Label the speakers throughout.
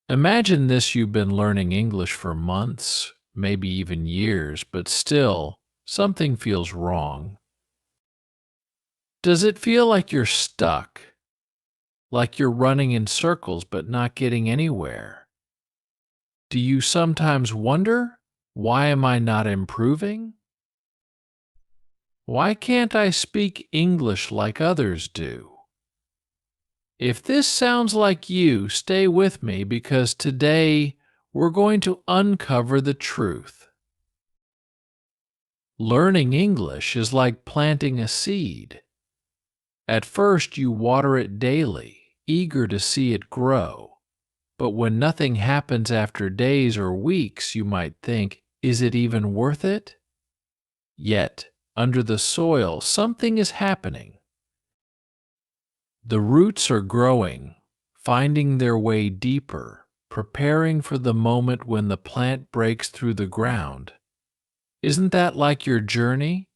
Speaker 1: Imagine this: you've been learning English for months, maybe even years, but still, something feels wrong. Does it feel like you're stuck? Like you're running in circles but not getting anywhere? Do you sometimes wonder, why am I not improving? Why can't I speak English like others do? If this sounds like you, stay with me because today we're going to uncover the truth. Learning English is like planting a seed. At first, you water it daily, eager to see it grow. But when nothing happens after days or weeks, you might think, is it even worth it? Yet, under the soil, something is happening. The roots are growing, finding their way deeper, preparing for the moment when the plant breaks through the ground. Isn't that like your journey?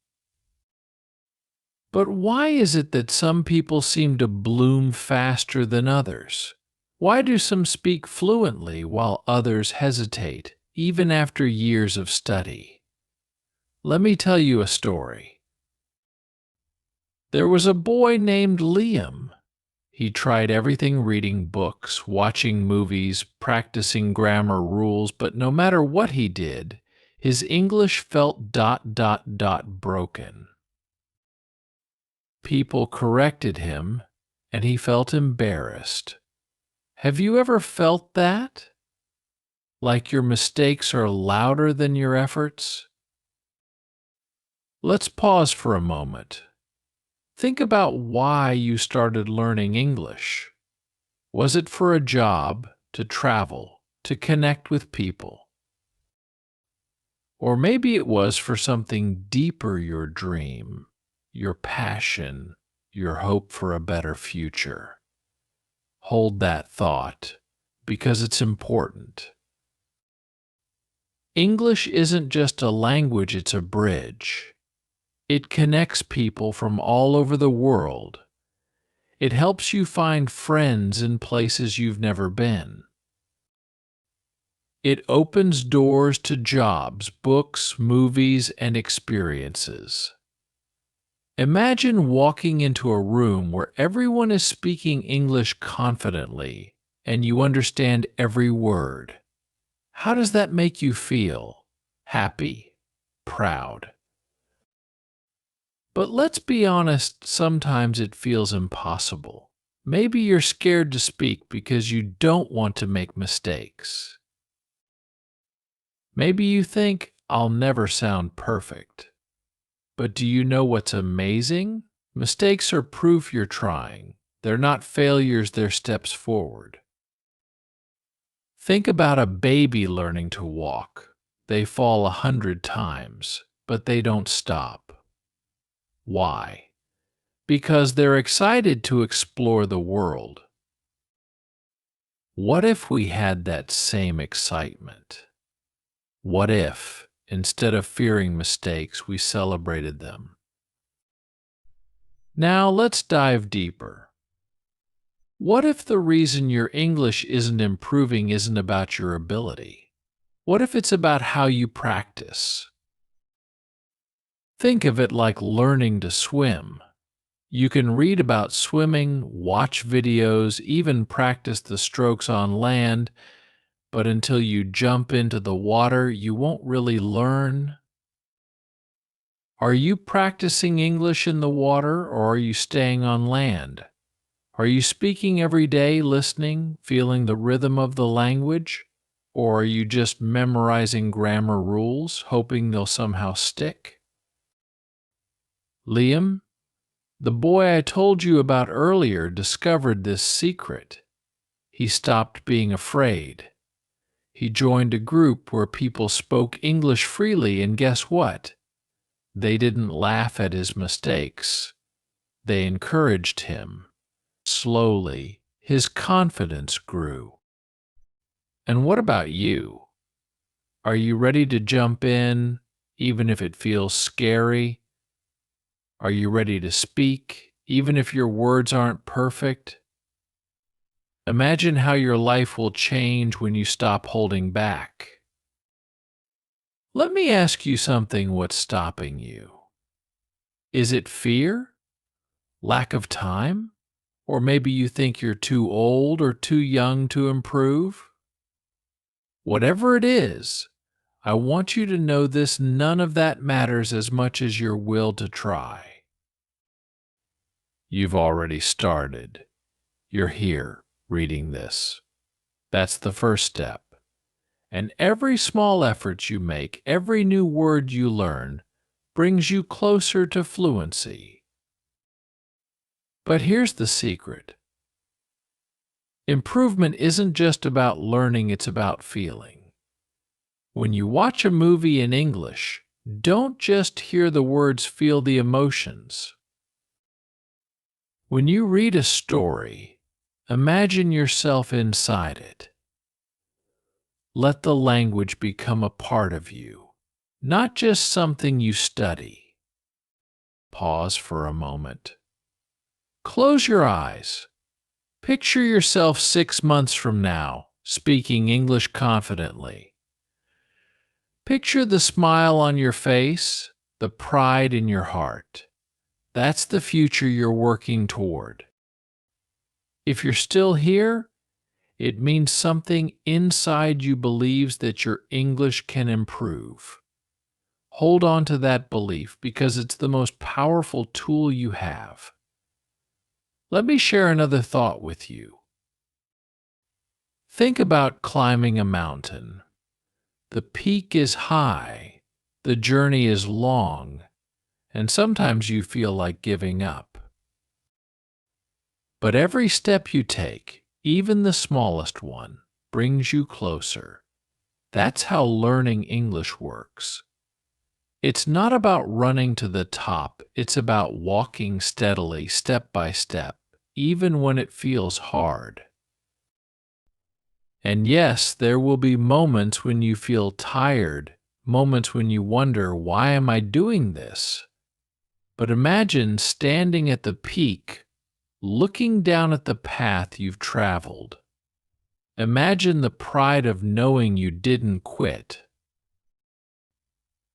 Speaker 1: But why is it that some people seem to bloom faster than others? Why do some speak fluently while others hesitate, even after years of study? Let me tell you a story. There was a boy named Liam. He tried everything: reading books, watching movies, practicing grammar rules, but no matter what he did, his English felt broken. People corrected him, and he felt embarrassed. Have you ever felt that? Like your mistakes are louder than your efforts? Let's pause for a moment. Think about why you started learning English. Was it for a job, to travel, to connect with people? Or maybe it was for something deeper: your dream, your passion, your hope for a better future. Hold that thought, because it's important. English isn't just a language, it's a bridge. It connects people from all over the world. It helps you find friends in places you've never been. It opens doors to jobs, books, movies, and experiences. Imagine walking into a room where everyone is speaking English confidently and you understand every word. How does that make you feel? Happy? Proud? But let's be honest, sometimes it feels impossible. Maybe you're scared to speak because you don't want to make mistakes. Maybe you think, I'll never sound perfect. But do you know what's amazing? Mistakes are proof you're trying. They're not failures, they're steps forward. Think about a baby learning to walk. They fall 100 times, but they don't stop. Why? Because they're excited to explore the world. What if we had that same excitement? What if, instead of fearing mistakes, we celebrated them? Now let's dive deeper. What if the reason your English isn't improving isn't about your ability? What if it's about how you practice? Think of it like learning to swim. You can read about swimming, watch videos, even practice the strokes on land, but until you jump into the water, you won't really learn. Are you practicing English in the water, or are you staying on land? Are you speaking every day, listening, feeling the rhythm of the language? Or are you just memorizing grammar rules, hoping they'll somehow stick? Liam, the boy I told you about earlier, discovered this secret. He stopped being afraid. He joined a group where people spoke English freely, and guess what? They didn't laugh at his mistakes. They encouraged him. Slowly, his confidence grew. And what about you? Are you ready to jump in, even if it feels scary? Are you ready to speak, even if your words aren't perfect? Imagine how your life will change when you stop holding back. Let me ask you something. What's stopping you? Is it fear? Lack of time? Or maybe you think you're too old or too young to improve? Whatever it is, I want you to know this: none of that matters as much as your will to try. You've already started. You're here reading this. That's the first step. And every small effort you make, every new word you learn, brings you closer to fluency. But here's the secret. Improvement isn't just about learning, it's about feeling. When you watch a movie in English, don't just hear the words, feel the emotions. When you read a story, imagine yourself inside it. Let the language become a part of you, not just something you study. Pause for a moment. Close your eyes. Picture yourself 6 months from now, speaking English confidently. Picture the smile on your face, the pride in your heart. That's the future you're working toward. If you're still here, it means something inside you believes that your English can improve. Hold on to that belief because it's the most powerful tool you have. Let me share another thought with you. Think about climbing a mountain. The peak is high, the journey is long, and sometimes you feel like giving up. But every step you take, even the smallest one, brings you closer. That's how learning English works. It's not about running to the top, it's about walking steadily, step by step, even when it feels hard. And yes, there will be moments when you feel tired, moments when you wonder, why am I doing this? But imagine standing at the peak, looking down at the path you've traveled. Imagine the pride of knowing you didn't quit.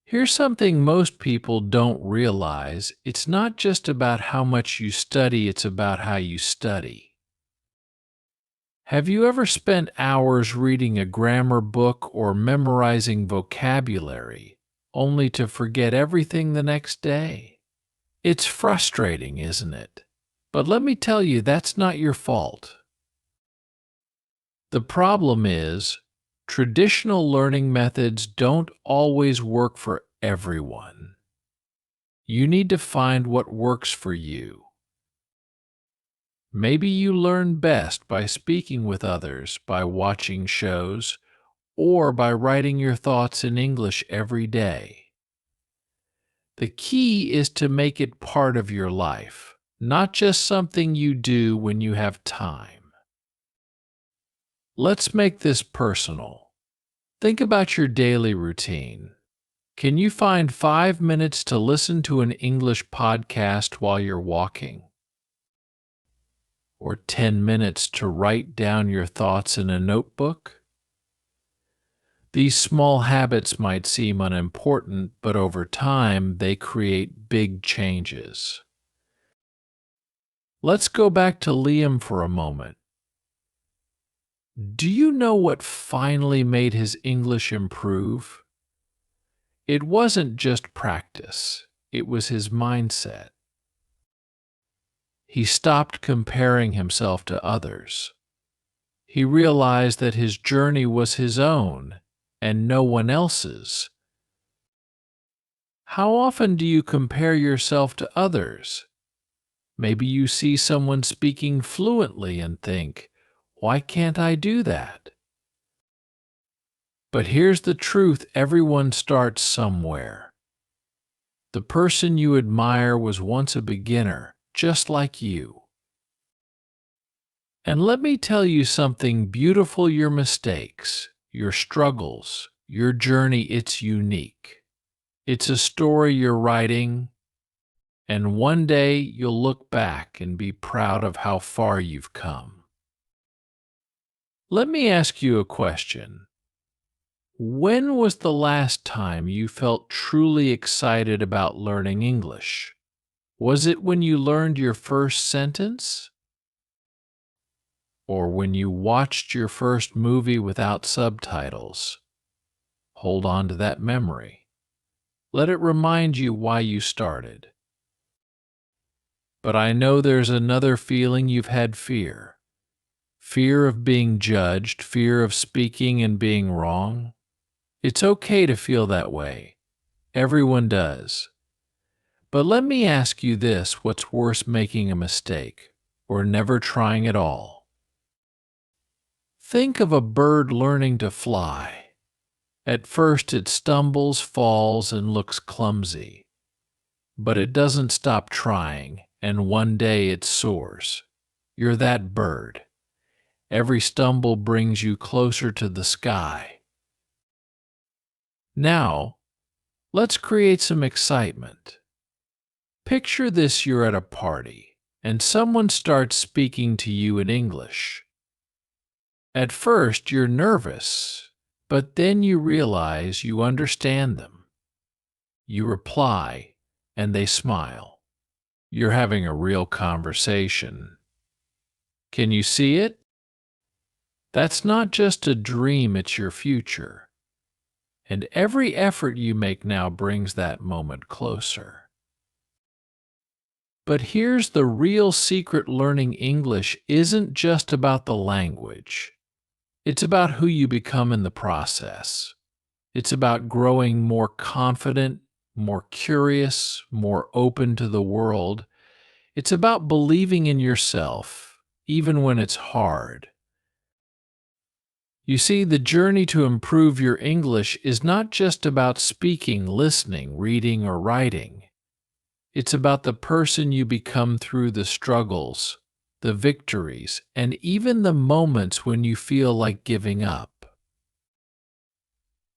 Speaker 1: Here's something most people don't realize. It's not just about how much you study, it's about how you study. Have you ever spent hours reading a grammar book or memorizing vocabulary, only to forget everything the next day? It's frustrating, isn't it? But let me tell you, that's not your fault. The problem is, traditional learning methods don't always work for everyone. You need to find what works for you. Maybe you learn best by speaking with others, by watching shows, or by writing your thoughts in English every day. The key is to make it part of your life, not just something you do when you have time. Let's make this personal. Think about your daily routine. Can you find 5 minutes to listen to an English podcast while you're walking? Or 10 minutes to write down your thoughts in a notebook? These small habits might seem unimportant, but over time they create big changes. Let's go back to Liam for a moment. Do you know what finally made his English improve? It wasn't just practice, it was his mindset. He stopped comparing himself to others. He realized that his journey was his own and no one else's. How often do you compare yourself to others? Maybe you see someone speaking fluently and think, why can't I do that? But here's the truth: everyone starts somewhere. The person you admire was once a beginner, just like you. And let me tell you something beautiful: your mistakes, your struggles, your journey, it's unique. It's a story you're writing, and one day you'll look back and be proud of how far you've come. Let me ask you a question. When was the last time you felt truly excited about learning English? Was it when you learned your first sentence? Or when you watched your first movie without subtitles? Hold on to that memory. Let it remind you why you started. But I know there's another feeling you've had: fear. Fear of being judged, fear of speaking and being wrong. It's okay to feel that way. Everyone does. But let me ask you this: what's worse, making a mistake or never trying at all? Think of a bird learning to fly. At first it stumbles, falls, and looks clumsy. But it doesn't stop trying, and one day it soars. You're that bird. Every stumble brings you closer to the sky. Now, let's create some excitement. Picture this: you're at a party, and someone starts speaking to you in English. At first, you're nervous, but then you realize you understand them. You reply, and they smile. You're having a real conversation. Can you see it? That's not just a dream, it's your future. And every effort you make now brings that moment closer. But here's the real secret: learning English isn't just about the language. It's about who you become in the process. It's about growing more confident, more curious, more open to the world. It's about believing in yourself, even when it's hard. You see, the journey to improve your English is not just about speaking, listening, reading, or writing. It's about the person you become through the struggles, the victories, and even the moments when you feel like giving up.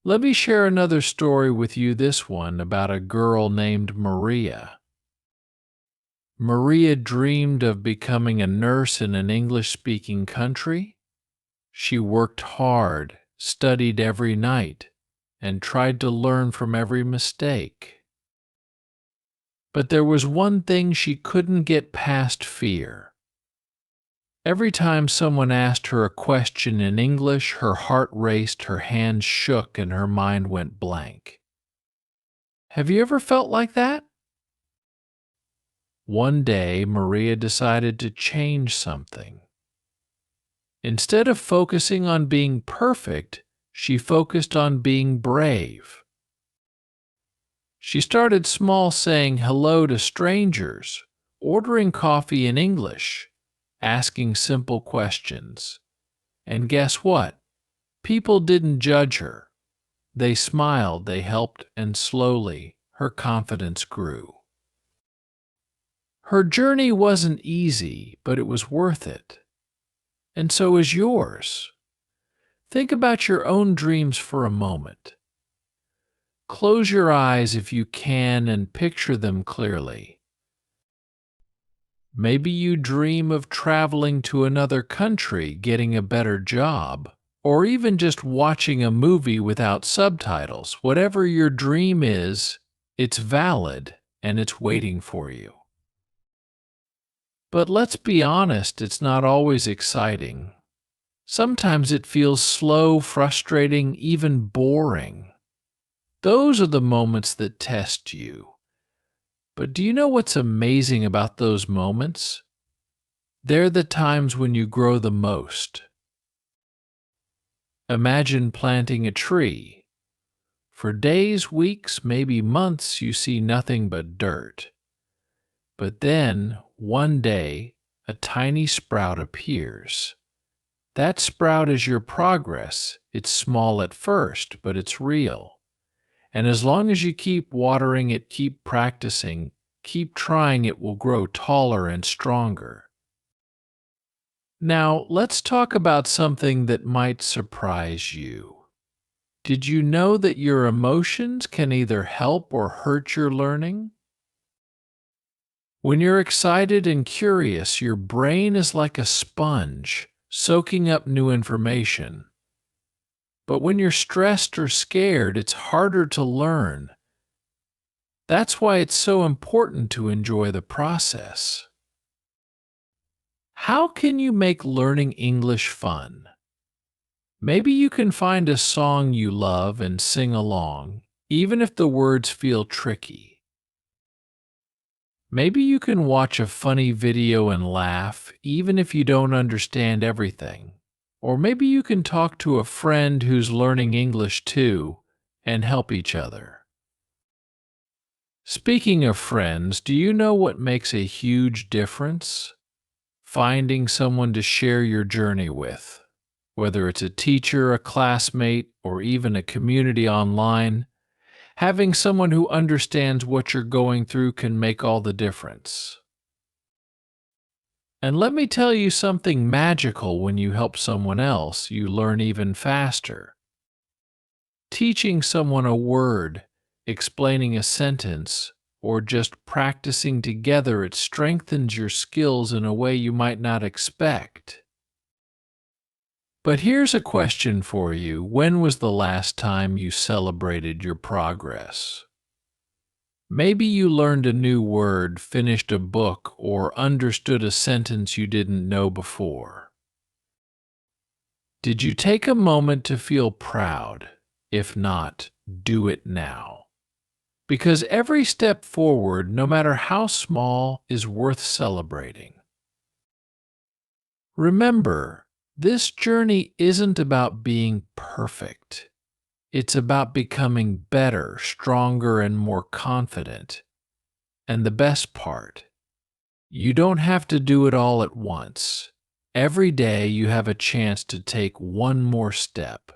Speaker 1: Let me share another story with you, this one about a girl named Maria. Maria dreamed of becoming a nurse in an English-speaking country. She worked hard, studied every night, and tried to learn from every mistake. But there was one thing she couldn't get past: fear. Every time someone asked her a question in English, her heart raced, her hands shook, and her mind went blank. Have you ever felt like that? One day, Maria decided to change something. Instead of focusing on being perfect, she focused on being brave. She started small, saying hello to strangers, ordering coffee in English, asking simple questions. And guess what? People didn't judge her. They smiled, they helped, and slowly her confidence grew. Her journey wasn't easy, but it was worth it. And so is yours. Think about your own dreams for a moment. Close your eyes if you can and picture them clearly. Maybe you dream of traveling to another country, getting a better job, or even just watching a movie without subtitles. Whatever your dream is, it's valid and it's waiting for you. But let's be honest, it's not always exciting. Sometimes it feels slow, frustrating, even boring. Those are the moments that test you. But do you know what's amazing about those moments? They're the times when you grow the most. Imagine planting a tree. For days, weeks, maybe months, you see nothing but dirt. But then, one day, a tiny sprout appears. That sprout is your progress. It's small at first, but it's real. And as long as you keep watering it, keep practicing, keep trying, it will grow taller and stronger. Now, let's talk about something that might surprise you. Did you know that your emotions can either help or hurt your learning? When you're excited and curious, your brain is like a sponge, soaking up new information. But when you're stressed or scared, it's harder to learn. That's why it's so important to enjoy the process. How can you make learning English fun? Maybe you can find a song you love and sing along, even if the words feel tricky. Maybe you can watch a funny video and laugh, even if you don't understand everything. Or maybe you can talk to a friend who's learning English too and help each other. Speaking of friends, do you know what makes a huge difference? Finding someone to share your journey with. Whether it's a teacher, a classmate, or even a community online, having someone who understands what you're going through can make all the difference. And let me tell you something magical: when you help someone else, you learn even faster. Teaching someone a word, explaining a sentence, or just practicing together, it strengthens your skills in a way you might not expect. But here's a question for you. When was the last time you celebrated your progress? Maybe you learned a new word, finished a book, or understood a sentence you didn't know before. Did you take a moment to feel proud? If not, do it now. Because every step forward, no matter how small, is worth celebrating. Remember, this journey isn't about being perfect. It's about becoming better, stronger, and more confident. And the best part, you don't have to do it all at once. Every day you have a chance to take one more step.